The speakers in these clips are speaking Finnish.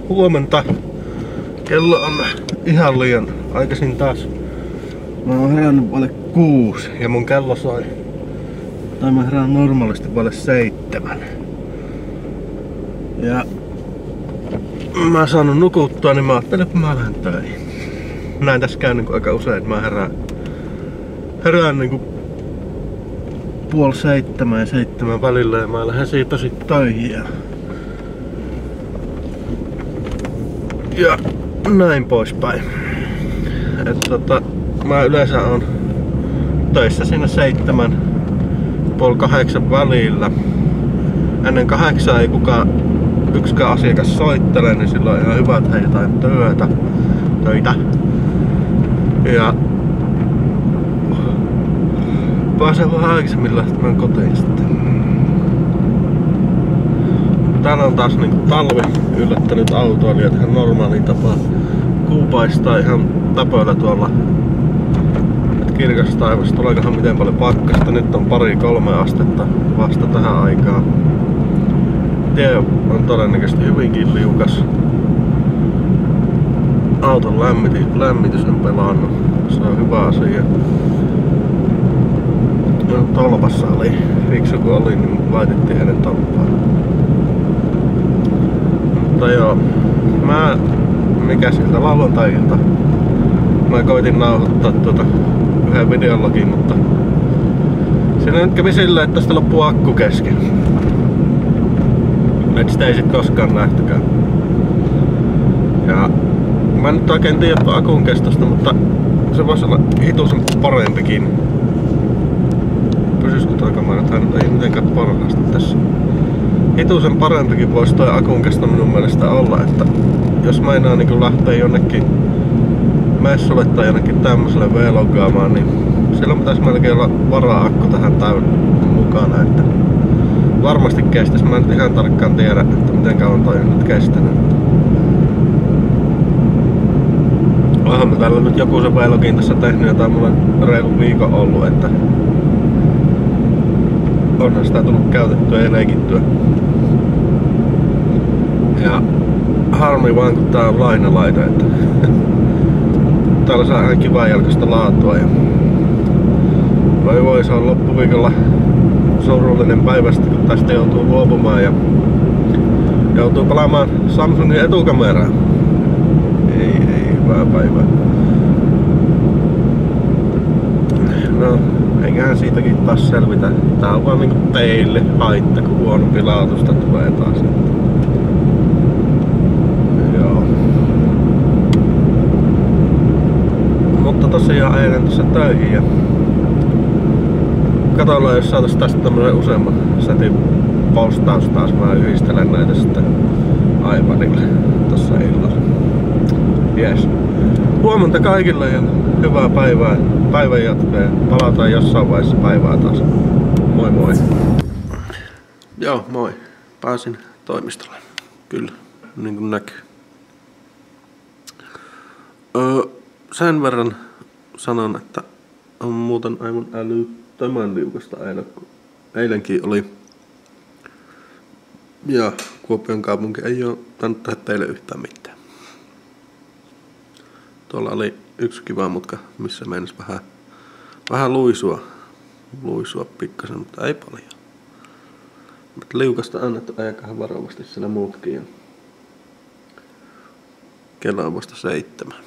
Huomenta. Kello on ihan liian aikaisin taas. Mä oon herännyt vaille 6 ja mun kello soi. Tai mä herään normaalisti vaille 7. Ja mä oon saanut nukuttua, niin mä ajattelin, että mä lähden töihin. Näin tässä käy niin aika usein, että mä herään niin 6:30 ja 7 välillä ja mä lähden siitä sit töihin. Ja näin poispäin. Mä yleensä on töissä siinä 7, puoli 8 välillä. Ennen 8 ei yksikään asiakas soittele, niin silloin on ihan hyvä tehdä jotain töitä. Ja pääsen vähän aikaisemmin lähtemään kotiin sitten. Täällä on taas niinku talvi yllättänyt autoilijat ihan normaaliin tapaan. Kuu paistaa ihan täpöillä tuolla. Et kirkas taivas, tuleekohan miten paljon pakkasta. Nyt on 2-3 astetta vasta tähän aikaan. Tie on todennäköisesti hyvinkin liukas. Auton lämmitys on pelannut. Se on hyvä asia. No, tolpassa oli fiksu kun oli, niin laitettiin hänen tolppaan. Mutta joo, mikä siltä lauantai-ilta. Mä koitin nauhoittaa yhden videologin, mutta siinä nyt kävi silleen, että tästä loppuu akku kesken. Et sitä ei sit koskaan nähtykään. Ja mä en nyt oikein tiedä akun kestosta, mutta se voisi olla hitusen parempikin. Pysyisikö toi kamera? Tää nyt ei mitenkään parhaasti tässä. Hitusen parempikin voisi toi akun kesto minun mielestä olla, että jos meinaa niin lähtee jonnekin messulle tai jonnekin tämmöiselle vloggaamaan, niin silloin pitäisi melkein olla vara-akku tähän mukana, että varmasti kestäisi. Mä en nyt ihan tarkkaan tiedä, että miten kauan toi on nyt kestänyt. Oonhan mä täällä nyt joku se vlogin tässä tehnyt, jota mulla on reilu viikon ollut, että onhan sitä tullut käytettyä ja leikittyä. Ja harmi vaan kun tää on lainalaita, että täällä saa ihan kivaa jalkaista laatua. Ja voi se on loppuviikolla surullinen päivästä, kun tästä joutuu luopumaan ja joutuu palaamaan Samsungin etukameraan. Ei hyvää päivää. No, eiköhän siitäkin taas selvitä. Tää on vaan niinku teille haitta, kun huonompi laatusta tulee taas. Joo. Mutta tosiaan ajelen tuossa töihin ja katsotaan, jos saatais tästä tämmönen useamman setin postaus taas. Mä yhdistelen näitä sitten iPadille tossa illalla. Jes. Huomenta kaikille ja hyvää päivän jatkoa. Palataan jossain vaiheessa päivää taas. Moi moi. Joo, moi. Pääsin toimistolle. Kyllä, niin kuin näkyy. Sen verran sanon, että on muuten aivan älyttömän liukasta eilen, kun eilenkin oli. Ja Kuopion kaupunki ei oo tainnut tehdä teille yhtään mitään. Tuolla oli yksi kiva mutka, missä meinas vähän luisua pikkasen, mutta ei paljon. Mutta liukasta annettu aikahan varovasti siellä muutkin. Ja kello on vasta 7.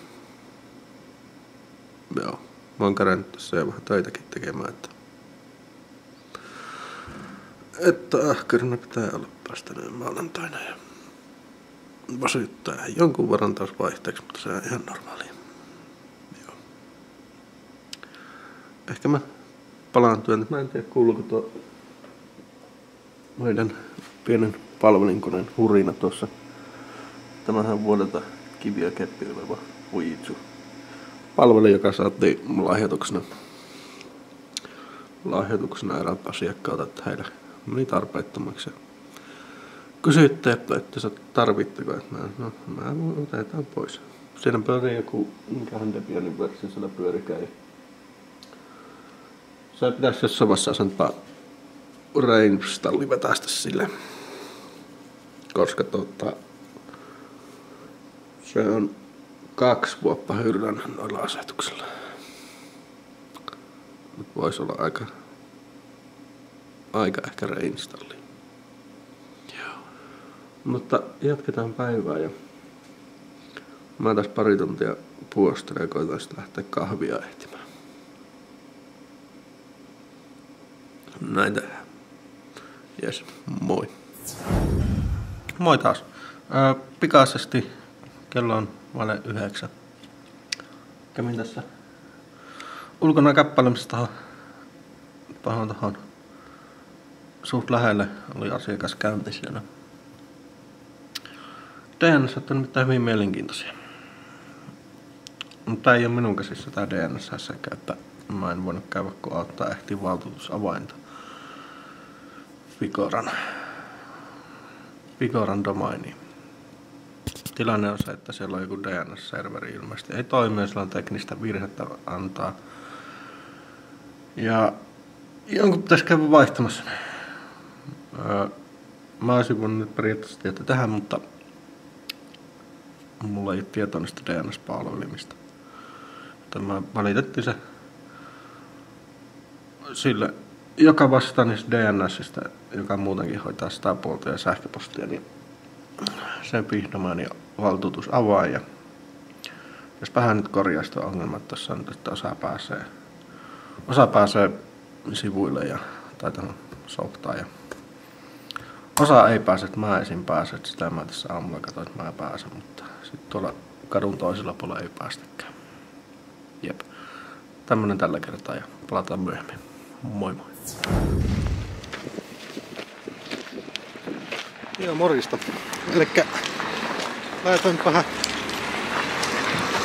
Joo, mä oon kärännyt tässä ja vähän töitäkin tekemään, että ahkerina pitää olla päästäneen maanantaina ja väsyttää jonkun verran taas vaihteeksi, mutta se on ihan normaalia. Joo. Ehkä mä palaan työn, mä en tiedä kuuluuko tuo meidän pienen palvelinkoneen hurina tuossa. Tämähän vuodelta kivi ja keppi oleva Fujitsu palveli, joka saatiin lahjoituksena eräältä asiakkaalta, että heillä meni tarpeettomaksi. Kysyitte, että sä tarvitteko, että mä otetaan pois. Siinä pyörii joku, minkähän Debianin versio siellä pyörikää. Se pitäisi jossain vaiheessa asentaa reinstalli vetästä sille. Koska Se on 2 vuotta hyrrännyt noilla asetuksilla. Nyt voisi olla aika ehkä reinstalliin. Joo. Mutta jatketaan päivää ja mä tässä pari tuntia puostelen ja koitan sitten lähteä kahvia ehtimään. Näin tehdään. Jes, moi. Moi taas. Pikaisesti kello on 8:15. Kävin tässä ulkona käppäilemässä tuohon suht lähelle. Oli asiakas käynti siellä. DNS on nimittäin hyvin mielenkiintoisia. Mutta ei ole minun käsissä tää DNS sekä, että mä en voinut käydä kun auttaa ehti valtuutusavainta Figoran domainiin. Tilanne on se, että siellä on joku DNS-serveri ilmeisesti. Ei toimi, jos on teknistä virhettä antaa. Ja jonkun pitäisi käydä vaihtamassa. Mä olisin voinut nyt periaatteessa tietää tähän, mutta mulla ei ole tietoa niistä DNS-palvelimista. Mä valitettiin se sille, joka vastaa niistä DNSistä, joka muutenkin hoitaa sitä puolta ja sähköpostia, niin sen pihdomaan ja valtuutus avaa. Ja jos vähän nyt korjaisi tuo ongelma, että tuossa on nyt, että osa pääsee sivuille tai tuohon softaan ja osa ei pääse, että mä esim. Pääsen, sitä mä tässä aamulla katsoin, että mä pääsen, mutta sitten tuolla kadun toisella puolella ei päästäkään. Jep. Tämmönen tällä kertaa ja palataan myöhemmin. Moi moi. Joo, morjesta. Elikkä laitoin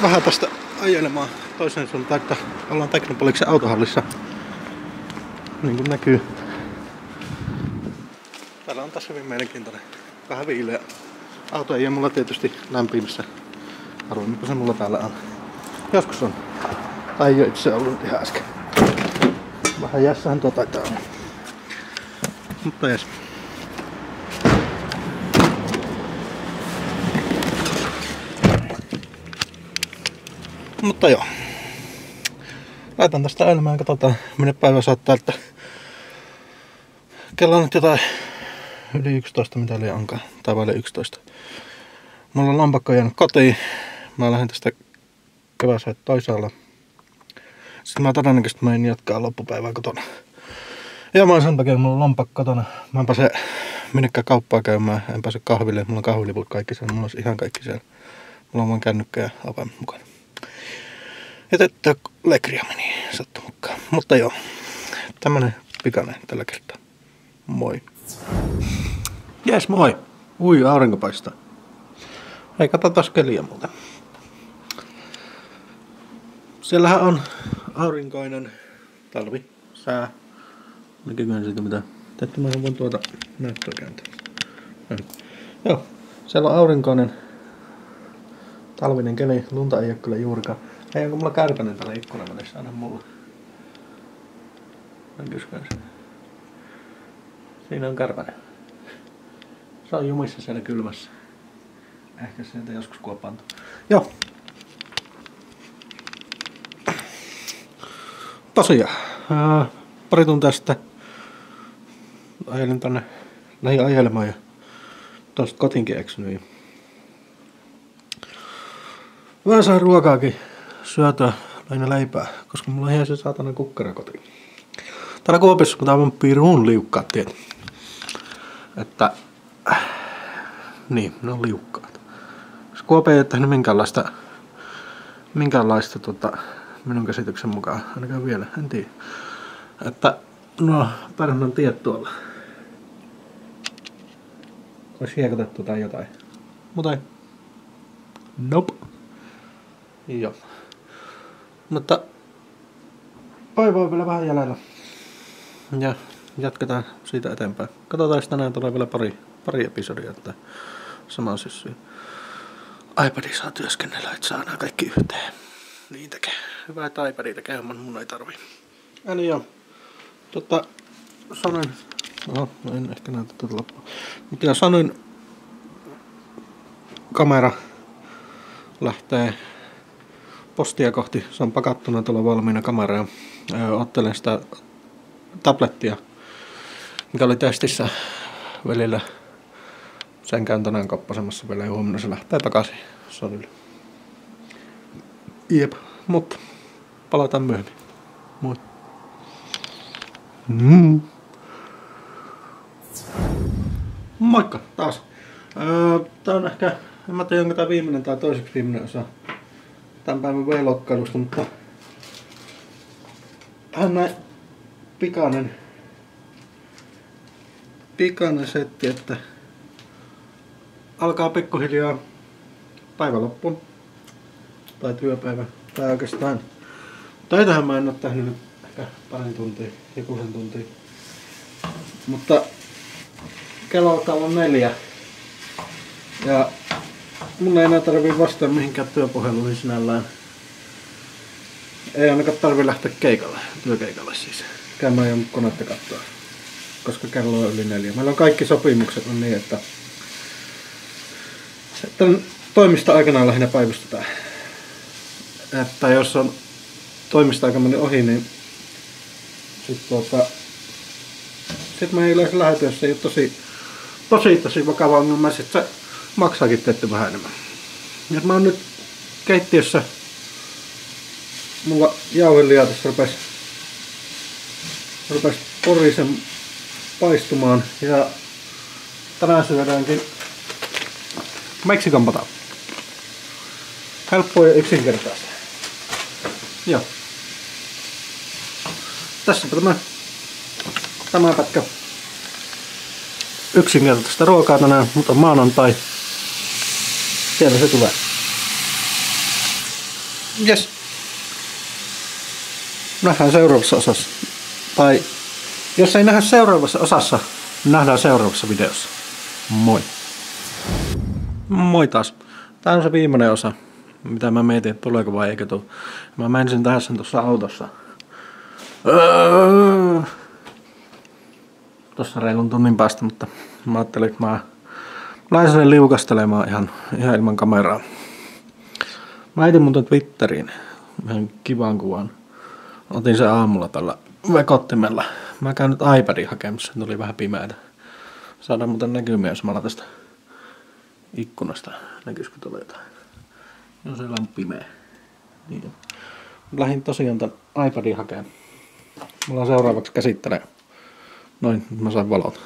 vähän tästä ajelemaan toiseen suuntaan, että ollaan Teknopoliksen autohallissa. Niin kuin näkyy. Täällä on taas hyvin mielenkiintoinen. Vähän viileä. Auto ei ole mulla tietysti lämpimissä. Harvoinpa se mulla täällä on. Joskus on. Tai ei ole itse ollut ihan äsken. Vähän jässähän tuo taitaa olla. Mutta jes. Mutta joo. Laitan tästä elämään, katsotaan minne päivä saattaa, että kello on nyt jotain yli 11, mitä liian onkaan, tai vaille 11. Mulla on lampakko jäänyt kotiin. Mä lähden tästä keväseen toisaalla. Sitten mä todennäköisesti menin jatkaa loppupäivää kotona. Ja mä oon sen takia, että mulla on lampakko kotona. Mä en pääse minnekään kauppaa käymään, en pääse kahville. Mulla on kahviliput kaikki siellä, mulla on ihan kaikki siellä. Mulla on vaan kännykkä ja avaimet mukana. Ja tätä lekriä meni sattu mukaan. Mutta joo, tämmönen pikainen tällä kertaa. Moi. Jes, moi. Ui, aurinko paistaa. Hei, katsotaan keliä muuten. Siellähän on aurinkoinen talvi, sää. Näkyykö siitä mitään? Täytyy mä voin tuota näyttöä kääntää. Joo, siellä on aurinkoinen talvinen keli. Lunta ei oo kyllä juurikaan. Hei, onko mulla kärpänen täällä ikkunan välissä? Anna mulla. Näkyskään se. Siinä on kärpänen. Se on jumissa siellä kylmässä. Ehkä sieltä joskus kuopaantuu. Joo. Tosiaan. Pari tuntia sitten ajelin tänne lähin ajelemaan ja tuosta kotiinkin eksynyt. Vähän sain ruokaakin syötyä, lähinnä leipää, koska mulla on ihan se saatana kukkara kotiin. Täällä Kuopiossa kun tää on pirun liukkaat tiet. Että niin, ne on liukkaat. Jos Kuopio ei ole tehnyt minkäänlaista minun käsityksen mukaan, ainakaan vielä, en tiedä. Että no, Pärnän tiet tuolla. Olisi hiekotettu tai jotain. Mutta ei. Nope. Joo. Mutta päivä on vielä vähän jäljellä. Ja jatketaan siitä eteenpäin. Katsotaan, jos tänään tulee vielä pari episodia, että sama syssyyn. iPad saa työskennellä, että saadaan kaikki yhteen. Niin tekee. Hyvä, että iPad tekee, mun ei tarvii. Eli joo. Sanoin... Oho, en ehkä näytä tuota loppua. Mutta sanoin kamera lähtee postia kohti. Se on pakattuna tuolla valmiina kameraan. Ottelen sitä tablettia, mikä oli testissä välillä. Sen käyn tänään koppasemassa vielä ja huomenna se lähtee takaisin Sonylle. Jep, mutta palataan myöhemmin. Moi. Moikka taas. Tää on ehkä, en mä tiedä onko tää viimeinen tai toiseksi viimeinen osa tämän päivän vloggailusta, mutta vähän näin pikainen setti, että alkaa pikkuhiljaa päivänloppuun tai työpäivä tai oikeastaan töitähän mä en oo tehnyt nyt ehkä parin tuntia, jokuisen tuntia, mutta kello alkaa olla 4 ja mun ei enää tarvii vastata mihinkään työpuheluihin sinällään. Ei ainakaan tarvii lähteä keikalle, työkeikalle siis. Käymään jo konetta katsoa, koska kello on yli 4. Meillä on kaikki sopimukset on niin, että toimista aikanaan lähinnä päivystetään. Että jos on toimista-aika mennyt ohi, niin sit meidän yleensä lähetyössä ei ole tosi vakava ongelma, sit se maksaakin tietty vähän enemmän. Ja mä oon nyt keittiössä, mulla jauhelihaa tässä rupes porisen paistumaan ja tänään syödäänkin Meksikon pata. Helppoa ja yksinkertaista. Joo. Tässä tämä pätkä yksinkertaista ruokaa tänään, mutta maanantai. Siellä se tulee. Jes. Nähdään seuraavassa osassa. Tai jos ei nähdä seuraavassa osassa, nähdään seuraavassa videossa. Moi. Moi taas. Tää on se viimeinen osa, mitä mä mietin, että tuleeko vai eikö tule. Mä menisin tähän sen tuossa autossa. Tuossa reilun tunnin päästä, mutta mä ajattelin, että mä lähdin liukastelemaan ihan ilman kameraa. Mä etin muuten Twitteriin ihan kivan kuvan. Otin sen aamulla tällä vekottimella. Mä käyn nyt iPadin hakemassa, tuli vähän pimeätä. Saadaan muuten näkymiä, jos mä alan tästä ikkunasta. Näkyisikö tuolla jotain? Joo, siellä on pimeä. Niin. Lähdin tosiaan tän iPadin hakemaan. Mulla on seuraavaksi käsittelee. Noin, nyt mä sain valot.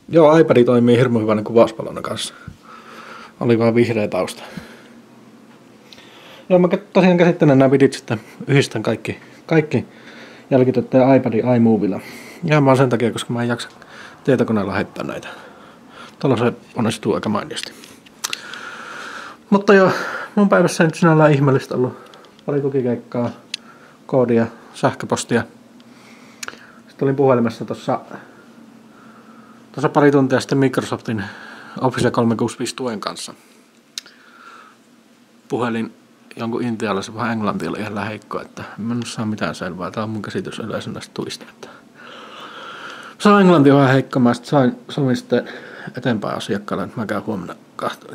Joo, iPad toimii hirmu hyvänä kuvauspalona kanssa. Oli vaan vihreä tausta. Joo, mä tosiaan käsittelen nämä vidit sitten. Yhdistän kaikki jälkitettyjä iPadin iMovilla. Ja mä oon sen takia, koska mä en jaksa tietokoneella heittää näitä. Tuolla se onnistuu aika mainiosti. Mutta joo, mun päivässä ei nyt sinällään ihmeellistä ollut. Pari tukikeikkaa, koodia, sähköpostia. Sitten olin puhelimessa tuossa pari tuntia sitten Microsoftin Office 365 tuen kanssa. Puhelin jonkun intialaisen, vähän englanti oli ihan heikko, että en saa mitään selvää. Tää on mun käsitys yleensä näistä tuista. Että se on englanti vähän heikko. Mä sovin sitten eteenpäin asiakkaalle, että mä käyn huomenna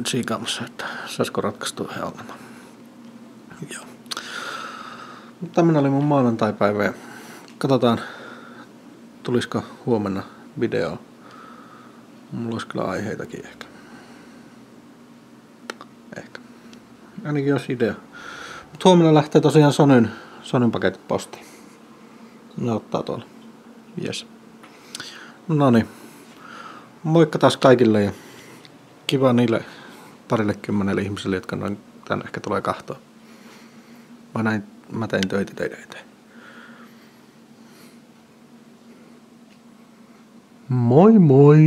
siikaamassa, että saisiko ratkaistua he ongelman. Joo. Tämmönen oli mun maanantaipäivä ja katsotaan, tulisiko huomenna video. Mulla olisi kyllä aiheitakin ehkä. Ainakin jos idea. Mut huomenna lähtee tosiaan Sonyn paketit postiin. Ne ottaa tuolla. Jes. Noniin. Moikka taas kaikille ja kiva niille 20 ihmisille, jotka tän ehkä tulee kahtoon. Mä tein töitä teidän eteen. Moi moi!